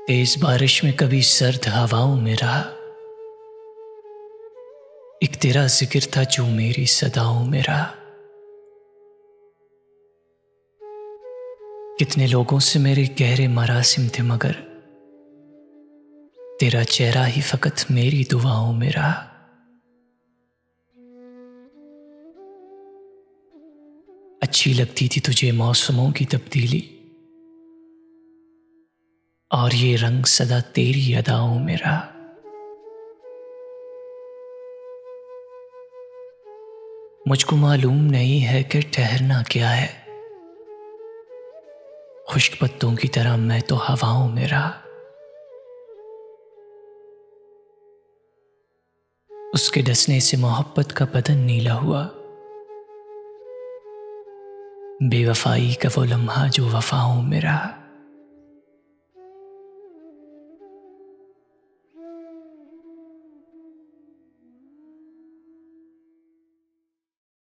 तेज बारिश में कभी सर्द हवाओं में रहा। एक तेरा जिक्र था जो मेरी सदाओं में रहा। कितने लोगों से मेरे गहरे मरासिम थे, मगर तेरा चेहरा ही फकत मेरी दुआओं में रहा। अच्छी लगती थी तुझे मौसमों की तब्दीली, और ये रंग सदा तेरी अदाओं में रहा। मुझको मालूम नहीं है कि ठहरना क्या है, खुश्क पत्तों की तरह मैं तो हवाओं में रहा। उसके डसने से मोहब्बत का बदन नीला हुआ, बेवफाई का वो लम्हा जो वफाओं में रहा।